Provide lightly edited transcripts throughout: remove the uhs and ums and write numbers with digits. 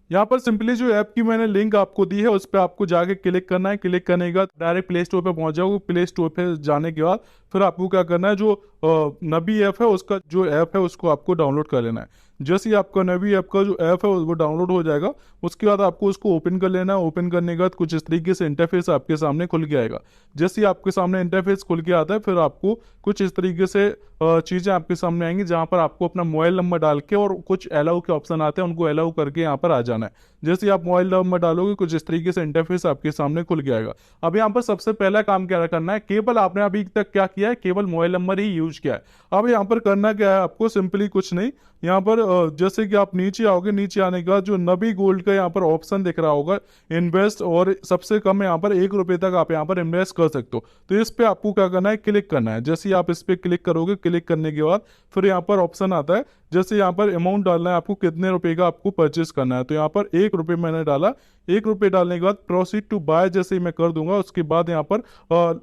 यहाँ पर सिंपली जो ऐप की मैंने लिंक आपको दी है उस पर आपको जाके क्लिक करना है। क्लिक करने के बाद डायरेक्ट प्ले स्टोर पे पहुंच जाओगे। प्ले स्टोर पे जाने के बाद फिर आपको क्या करना है, जो नबी ऐप है उसका जो ऐप है उसको आपको डाउनलोड कर लेना है। जैसे ही आपका नबी ऐप का जो ऐप है वो डाउनलोड हो जाएगा, उसके बाद आपको उसको ओपन कर लेना है। ओपन करने के बाद कुछ इस तरीके से इंटरफेस आपके सामने खुल के आएगा। जैसे ही आपके सामने इंटरफेस खुल के आता है फिर आपको कुछ इस तरीके से चीज़ें आपके सामने आएंगी, जहाँ पर आपको अपना मोबाइल नंबर डाल के और कुछ अलाउ के ऑप्शन आते हैं, उनको अलाउ करके यहाँ पर आ जाना है। जैसे ही आप मोबाइल नंबर डालोगे कुछ इस तरीके से इंटरफेस आपके सामने खुल के आएगा। अब यहाँ पर सबसे पहला काम क्या करना है, केवल आपने अभी तक क्या किया है, केवल मोबाइल नंबर ही यूज किया है। अब यहाँ पर करना क्या है आपको, सिंपली कुछ नहीं। यहाँ पर जैसे कि आप नीचे आओगे, नीचे आने के बाद जो नबी गोल्ड का यहाँ पर ऑप्शन दिख रहा होगा इन्वेस्ट, और सबसे कम यहाँ पर 1 रुपये तक आप यहाँ पर इन्वेस्ट कर सकते हो। तो इस पे आपको क्या करना है, क्लिक करना है। जैसे ही आप इस पे क्लिक करोगे, क्लिक करने के बाद फिर यहाँ पर ऑप्शन आता है, जैसे यहाँ पर अमाउंट डालना है आपको, कितने रुपए का आपको परचेस करना है। तो यहाँ पर 1 रुपये मैंने डाला। 1 रुपये डालने के बाद प्रोसीड टू बाय जैसे ही मैं कर दूंगा, उसके बाद यहाँ पर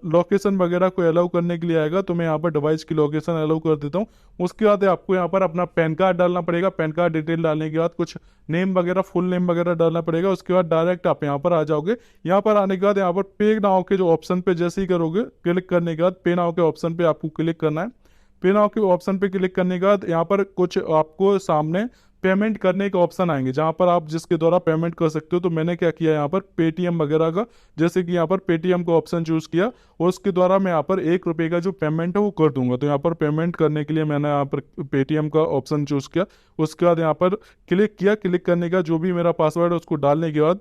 लोकेशन वगैरह को अलाउ करने के लिए आएगा, तो मैं यहाँ पर डिवाइस की लोकेशन अलाउ कर देता हूँ। उसके बाद आपको यहाँ पर अपना पैन कार्ड डालना पड़ेगा। पैन कार्ड डिटेल डालने के बाद कुछ नेम वगैरह, फुल नेम वगैरह डालना पड़ेगा। उसके बाद डायरेक्ट आप यहाँ पर आ जाओगे। यहाँ पर आने के बाद यहाँ पर पे नाउ के जो ऑप्शन पे जैसे ही करोगे, क्लिक करने के बाद पे नाउ के ऑप्शन पे आपको क्लिक करना है। पे नाउ के ऑप्शन पे क्लिक करने के बाद यहाँ पर कुछ आपको सामने पेमेंट करने के ऑप्शन आएंगे, जहाँ पर आप जिसके द्वारा पेमेंट कर सकते हो। तो मैंने क्या किया यहाँ पर पेटीएम वगैरह का, जैसे कि यहाँ पर पेटीएम का ऑप्शन चूज किया और उसके द्वारा मैं यहाँ पर 1 रुपये का जो पेमेंट है वो कर दूंगा। तो यहाँ पर पेमेंट करने के लिए मैंने यहाँ पर पेटीएम का ऑप्शन चूज किया। उसके बाद यहाँ पर क्लिक किया। क्लिक करने का जो भी मेरा पासवर्ड है उसको डालने के बाद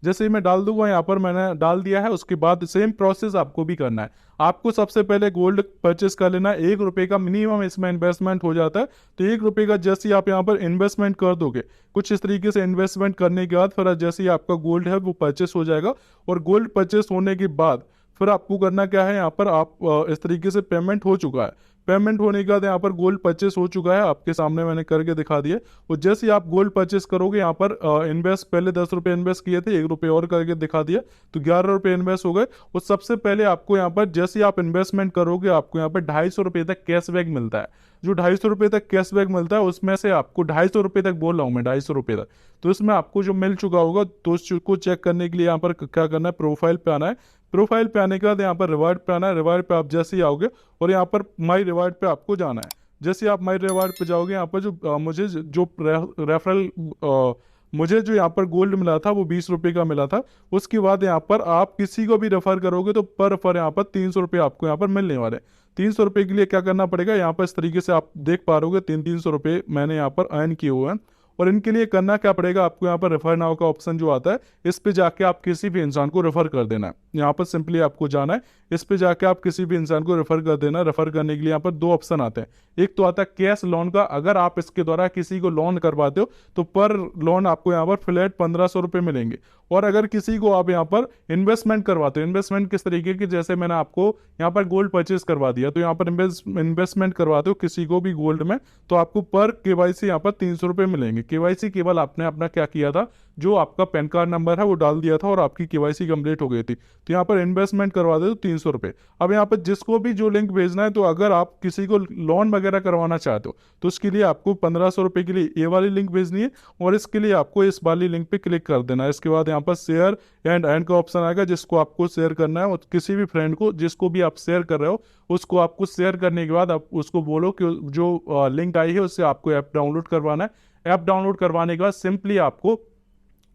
जैसे ही मैं डाल दूंगा, यहाँ पर मैंने डाल दिया है। उसके बाद सेम प्रोसेस आपको भी करना है। आपको सबसे पहले गोल्ड परचेस कर लेना है। 1 रुपये का मिनिमम इसमें इन्वेस्टमेंट हो जाता है। तो 1 रुपये का जैसे ही आप यहाँ पर इन्वेस्टमेंट कर दोगे, कुछ इस तरीके से इन्वेस्टमेंट करने के बाद फिर जैसे ही आपका गोल्ड है वो परचेस हो जाएगा। और गोल्ड परचेस होने के बाद फिर आपको करना क्या है, यहाँ पर आप इस तरीके से पेमेंट हो चुका है। पेमेंट होने के बाद यहाँ पर गोल्ड परचेस हो चुका है, आपके सामने मैंने करके दिखा दिया। और जैसे ही आप गोल्ड परचेस करोगे, यहाँ पर इन्वेस्ट पहले 10 रुपये इन्वेस्ट किए थे, 1 रुपये और करके दिखा दिया, तो 11 रुपये इन्वेस्ट हो गए। और सबसे पहले आपको यहाँ पर जैसे ही आप इन्वेस्टमेंट करोगे, आपको यहाँ पर 250 रुपये तक कैशबैक मिलता है। जो 250 रुपये तक कैशबैक मिलता है उसमें से आपको 250 रुपये तक बोल रहा हूँ मैं, 250 रुपये तक। तो इसमें आपको जो मिल चुका होगा, तो उसको चेक करने के लिए यहाँ पर क्या करना है, प्रोफाइल पे आना है। प्रोफाइल पे आने के बाद यहाँ पर रिवार्ड पे आना है। रिवार्ड पे आप जैसे ही आओगे और यहाँ पर माई रिवार्ड पे आपको जाना है। जैसे आप माई रिवार्ड पे जाओगे, यहाँ पर जो मुझे जो रेफरल मुझे जो यहाँ पर गोल्ड मिला था वो 20 रुपये का मिला था। उसके बाद यहाँ पर आप किसी को भी रेफर करोगे तो पर रेफर यहाँ पर 300 रुपये आपको यहाँ पर मिलने वाले हैं। 300 रुपये के लिए क्या करना पड़ेगा, यहाँ पर इस तरीके से आप देख पा रहे हो 300 रुपये मैंने यहाँ पर अर्न किए हुए हैं। और इनके लिए करना क्या पड़ेगा, आपको यहाँ पर रेफर नाउ का ऑप्शन जो आता है, इस पे जाके आप किसी भी इंसान को रेफर कर देना है। यहाँ पर सिंपली आपको जाना है, इस पे जाके आप किसी भी इंसान को रेफर कर देना। रेफर करने के लिए यहाँ पर 2 ऑप्शन आते हैं। एक तो आता है कैश लोन का, अगर आप इसके द्वारा किसी को लोन करवाते हो तो पर लोन आपको यहाँ पर फ्लैट 1500 रुपये मिलेंगे। और अगर किसी को आप यहाँ पर इन्वेस्टमेंट करवाते हो, इन्वेस्टमेंट किस तरीके की, जैसे मैंने आपको यहाँ पर गोल्ड परचेज करवा दिया, तो यहाँ पर इन्वेस्टमेंट करवाते हो किसी को भी गोल्ड में, तो आपको पर केवाईसी यहाँ पर 300 रुपये मिलेंगे। केवाईसी केवल आपने अपना क्या किया था, जो आपका पैन कार्ड नंबर है वो डाल दिया था और आपकी केवाईसी कंप्लीट हो गई थी। तो यहाँ पर इन्वेस्टमेंट करवा दे तो 300 रुपये। अब यहाँ पर जिसको भी जो लिंक भेजना है, तो अगर आप किसी को लोन वगैरह करवाना चाहते हो तो उसके लिए आपको 1500 रुपये के लिए ये वाली लिंक भेजनी है, और इसके लिए आपको इस वाली लिंक पे क्लिक कर देना है। इसके बाद यहाँ पर शेयर एंड का ऑप्शन आएगा, जिसको आपको शेयर करना है। और किसी भी फ्रेंड को, जिसको भी आप शेयर कर रहे हो, उसको आपको शेयर करने के बाद आप उसको बोलो कि जो लिंक आई है उससे आपको ऐप डाउनलोड करवाना है। ऐप डाउनलोड करवाने के बाद सिंपली आपको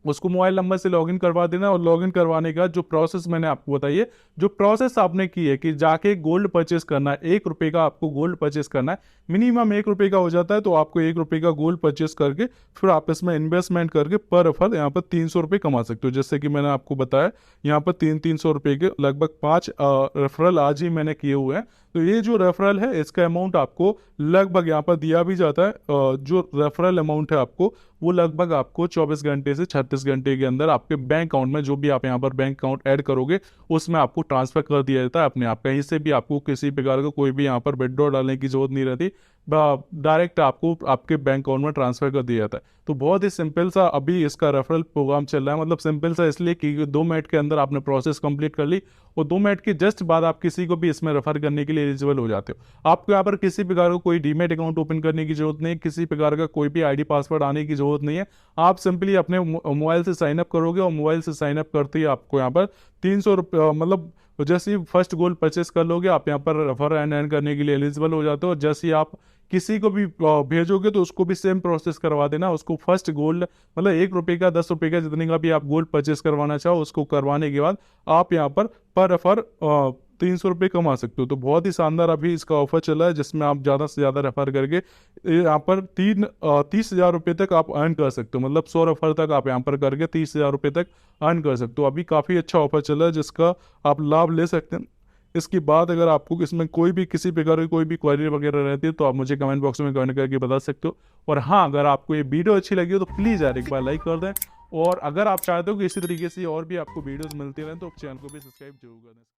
उसको मोबाइल नंबर से लॉगिन करवा देना। और लॉगिन करवाने का जो प्रोसेस मैंने आपको बताई है, जो प्रोसेस आपने की है कि जाके गोल्ड परचेस करना है, 1 रुपये का आपको गोल्ड परचेस करना है। मिनिमम 1 रुपये का हो जाता है, तो आपको 1 रुपये का गोल्ड परचेस करके फिर आप इसमें इन्वेस्टमेंट करके पर रेफर यहाँ पर 300 रुपये कमा सकते हो। जैसे कि मैंने आपको बताया, यहाँ पर 300 रुपये के लगभग 5 रेफरल आज ही मैंने किए हुए हैं। तो ये जो रेफरल है इसका अमाउंट आपको लगभग यहाँ पर दिया भी जाता है। जो रेफरल अमाउंट है आपको, वो लगभग आपको 24 घंटे से 36 घंटे के अंदर आपके बैंक अकाउंट में, जो भी आप यहाँ पर बैंक अकाउंट ऐड करोगे उसमें आपको ट्रांसफर कर दिया जाता है अपने आप। कहीं से भी आपको किसी प्रकार का कोई भी यहाँ पर विड्रॉ डालने की जरूरत नहीं रहती। डायरेक्ट आपको आपके बैंक अकाउंट में ट्रांसफर कर दिया जाता है। तो बहुत ही सिंपल सा अभी इसका रेफरल प्रोग्राम चल रहा है, मतलब सिंपल सा इसलिए कि 2 मिनट के अंदर आपने प्रोसेस कंप्लीट कर ली और 2 मिनट के जस्ट बाद आप किसी को भी इसमें रेफर करने के लिए एलिजिबल हो जाते हो। आपको यहाँ पर किसी प्रकार का कोई डीमेट अकाउंट ओपन करने की जरूरत नहीं है, किसी प्रकार का कोई भी आईडी पासवर्ड आने की जरूरत नहीं है। आप सिंपली अपने मोबाइल से साइन अप करोगे और मोबाइल से साइन अप करते ही आपको यहाँ पर 300 रुपये मतलब जैसे ही फर्स्ट गोल्ड परचेस कर लोगे आप यहाँ पर रेफर एंड अर्न करने के लिए एलिजिबल हो जाते हो। और जैसे ही आप किसी को भी भेजोगे तो उसको भी सेम प्रोसेस करवा देना। उसको फर्स्ट गोल्ड मतलब 1 रुपये का 10 रुपये का जितने का भी आप गोल्ड परचेस करवाना चाहो उसको करवाने के बाद आप यहाँ पर रेफर 300 रुपये कमा सकते हो। तो बहुत ही शानदार अभी इसका ऑफर चला है जिसमें आप ज़्यादा से ज़्यादा रेफर करके यहाँ पर 30,000 रुपये तक आप अर्न कर सकते हो। मतलब 100 रेफर तक आप यहाँ पर करके 30,000 रुपये तक अर्न कर सकते हो। अभी काफ़ी अच्छा ऑफर चला है जिसका आप लाभ ले सकते हैं। इसके बाद अगर आपको इसमें कोई भी किसी प्रकार की कोई भी क्वेरी वगैरह रहती है तो आप मुझे कमेंट बॉक्स में कमेंट करके बता सकते हो। और हाँ, अगर आपको ये वीडियो अच्छी लगी हो तो प्लीज़ यार एक बार लाइक कर दें। और अगर आप चाहते हो कि इसी तरीके से और भी आपको वीडियोस मिलती रहें तो चैनल को भी सब्सक्राइब जरूर कर दें।